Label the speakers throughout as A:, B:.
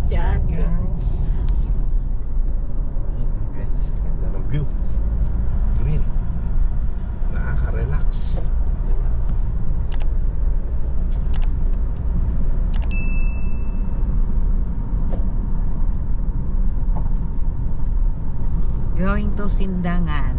A: Si ate.
B: Guys, ganda ng view. Green. Nakaka-relax. Diba?
A: Going to Sindangan.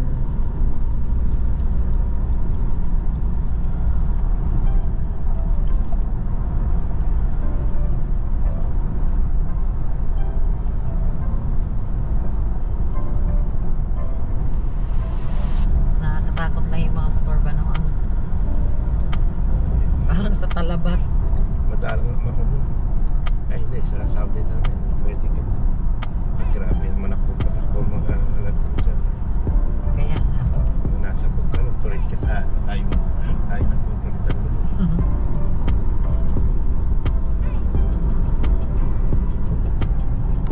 A: Nakakatakot na yung mga motor ba naman? Parang sa Talabat.
B: Madalang naman ako nun. Ay hindi, sa Saudi namin. Pwede ka na. Grabe naman ako patakbo mga nagkusan.
A: Kaya nga.
B: Kung nasa pagkano, turid ka sa highway. Ay, natuturitan mo.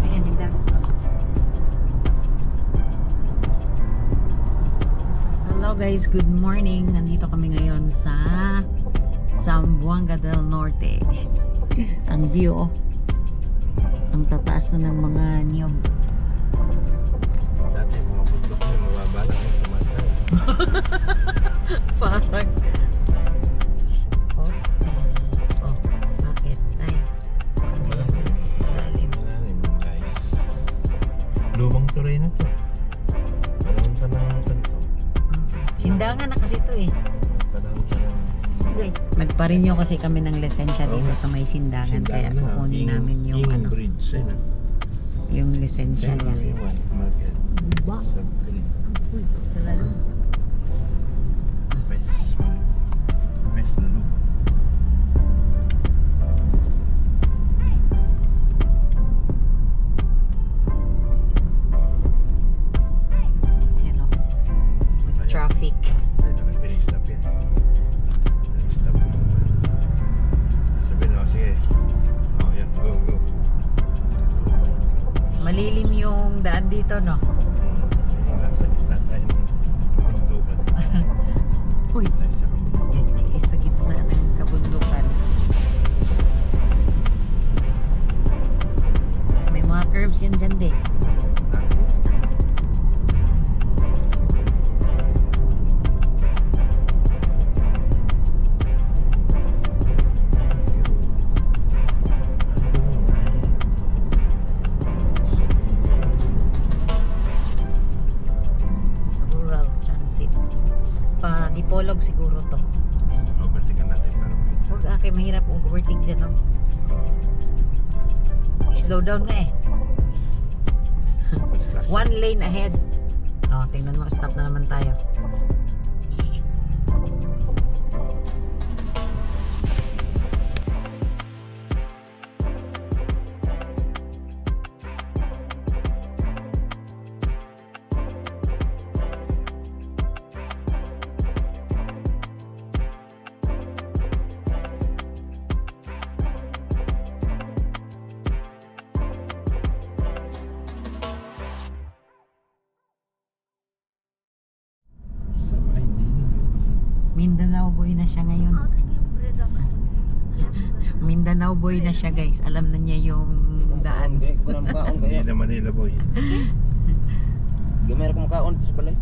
A: Ayan, hindi. Hello guys, good morning. Nandito kami ngayon sa Zamboanga del Norte. Ang view, oh. Ang tataas na ng mga niyog.
B: Dati mga bundok na mababa lang yung tumatay.
A: Parang oh, bakit? Ay, lalim.
B: Malalim guys. Lumang tuloy na to. Panahon pa ng kanto.
A: Sindangan na kasi ito eh.
B: Panahon pa ng...
A: Nagparinyo kasi kami ng lisensya dito sa may Sindangan, kaya kukunin namin yung ano,
B: bridge, eh, no?
A: yung lisensya niya.
B: Market.
A: Ba?
B: Sa green.
A: Uy, talaga.
B: Best lalo.
A: Yan o. With traffic.
B: Ay, nakapinistop yan. Pinistop mo naman. Sabihin ako, sige. Oh, yan. Go, go.
A: Malilim yung daan dito, no?
B: Sige, nasa gitna tayo ng kabundukan.
A: Uy,
B: Tayo sa kabundukan.
A: sa gitna ng kabundukan. May mga curves yan dyan, de. Rural transit. Pa-Dipolog siguro to.
B: Overtaken natin para makita.
A: Huwag akay mahirap overtake dyan, no? Slow down nga eh.
B: Construction.
A: One lane ahead. Oh, tingnan mo, stop na naman tayo.
B: Sabay, hindi na.
A: Mindanao boy na siya ngayon. Mindanao boy na siya, guys. Alam na niya yung daan.
C: Hindi ko na makaon
B: Hindi
C: kaya.
B: na Manila boy.
C: Gamay ko makaon dito sa balay.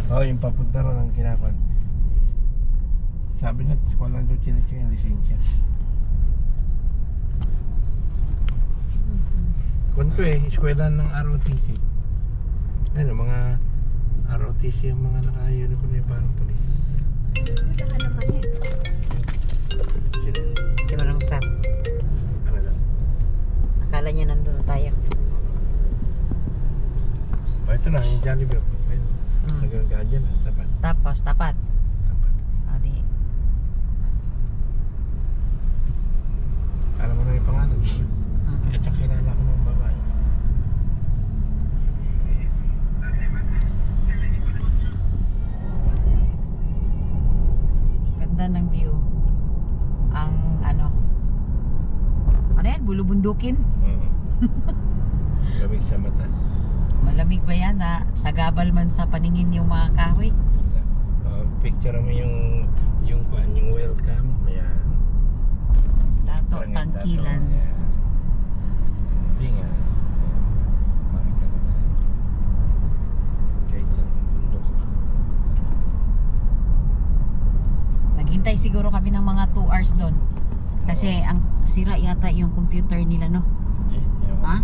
B: Oh, yung papunta ron ang kinapan. Sabi na, kung lang daw chinecheck yung lisensya. Kunto eh, eskwela ng ROTC. Ano, mga ROTC yung mga naka-uniform yung parang polis. Sila.
A: Si Manong Sam.
B: Ano daw?
A: Akala niya nandun na tayo.
B: Oh, ito na, yung Jollibee. Ayun.
A: Mm.
B: Sa gano'n dyan, tapat.
A: Tapos, tapat.
B: Tapat.
A: O di.
B: Alam mo na yung pangalan, di ba? At saka kilala ko ng babae.
A: Ganda ng view. Ang ano yan? Bulubundukin?
B: Lamig sa mata.
A: Malamig ba yan na sagabal man sa paningin yung mga kahoy?
B: Picture mo yung welcome. Ayan.
A: Dato,
B: Barangay
A: Tangkilan.
B: Dato, ayan. Hindi nga. Makita na tayo. Kaysa bundok.
A: Naghintay siguro kami ng mga 2 hours doon. Kasi ang sira yata yung computer nila, no?
B: Hindi. Ewan.
A: Ha?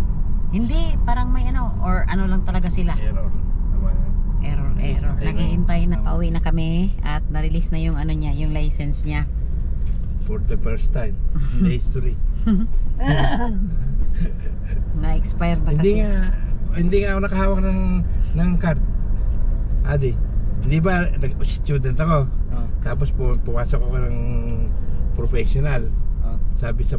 A: Hindi, parang may ano, or ano lang talaga sila.
B: Error. Tama yan.
A: Error.
B: Naghihintay
A: Naghihintay na
B: na.
A: pauwi na kami at na-release na yung ano niya, yung license niya.
B: For the first time in the history.
A: Na-expire na
B: Hindi
A: kasi.
B: hindi nga ako nakahawak ng card. Adi. Hindi ba student ako?
C: Oh,
B: Tapos pumasok ako ng professional.
C: oh.
B: Sabi sa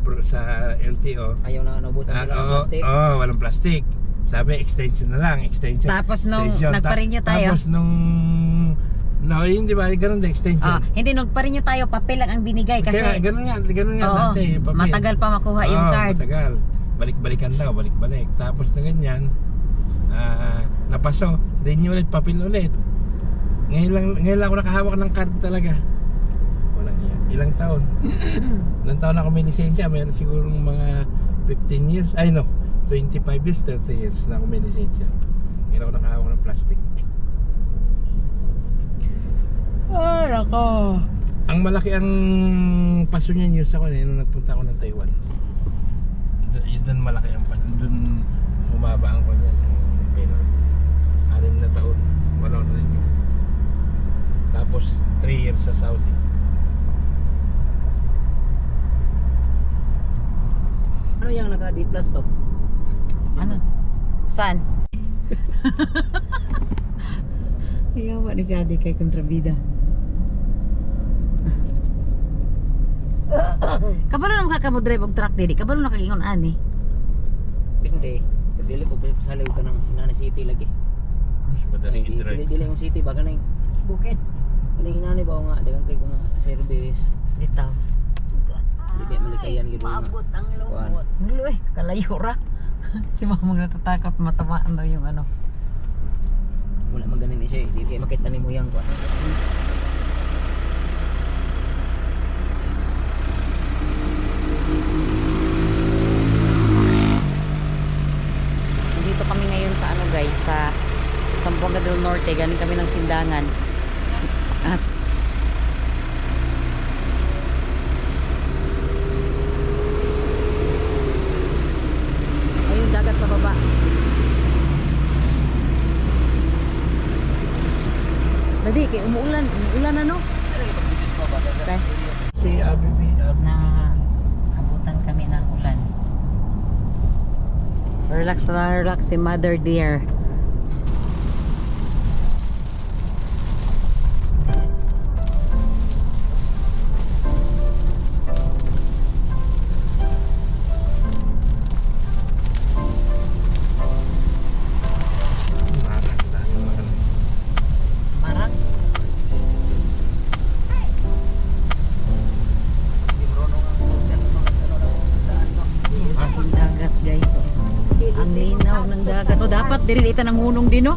B: LTO,
C: Ayaw na naubusan sila ng plastic.
B: walang plastic. Sabi extension na lang, extension.
A: Tapos nung
B: Extension.
A: nagpa-renew tayo.
B: Tapos nung hindi ba ganun din extension.
A: Hindi, nagpa-renew tayo, papel lang ang binigay kasi
B: Kaya ganun nga
A: oo,
B: dati, papel.
A: matagal pa makuha yung
B: Oo,
A: card.
B: Matagal. Balik-balikan daw, balik-balik. Tapos na ganyan, napaso, renew ulit, papel ulit. Ngayon lang ako nakahawak ng card talaga. Walang yan. Ilang taon? Ilang taon ako may lisensya? Meron siguro mga 15 years. Ay no, 25 years, 30 years na ako may lisensya. Ngayon ako nakahawak ng plastic.
A: Ay, nako.
B: Ang malaki ang paso niya news ako nung nagpunta ako ng Taiwan. Yun doon malaki ang paso. Doon humaba ang kanya ng penalty. 6 na taon. Wala na rin yun. Tapos 3 years sa Saudi.
C: Ano yung naka-D plus to?
A: Ano? Saan? Iyawa ni si Adi kay kontrabida. Kabalo na makakamodrive og truck dili, kabalo na kagingon ani.
C: Hindi. Dili ko pasaliw ka ng Hinana City lagi.
B: Mas madaling i-drive.
C: Dili yung city baga na yung
A: Bukid.
C: ano yung Hinana ba nga dagang kay mga service.
A: Dito.
C: Hindi malikayan gid nga.
A: ang
C: Kuan.
A: Ngulo kalayo ra. Si mamang natatakot matamaan daw yung ano.
C: Wala man ganin siya. Di kay makita ni mo yang kuan.
A: Dito kami ngayon sa ano guys, sa Zamboanga del Norte, galing kami ng Sindangan. At ayun, dagat sa baba. Dadi, kay umuulan, umuulan ano?
C: Ano yung pag-bibis ko ba?
A: Okay.
B: Si Abibi,
A: Na abutan kami ng ulan. Relax na relax si Mother Dear.
B: Marang, dami mga
A: Marang.
C: Di Bruno nga hotel ng mga ano na daan ba?
A: Ang dagat guys. Oh. Ang linaw ng dagat. O dapat diri ita ng hunong din no?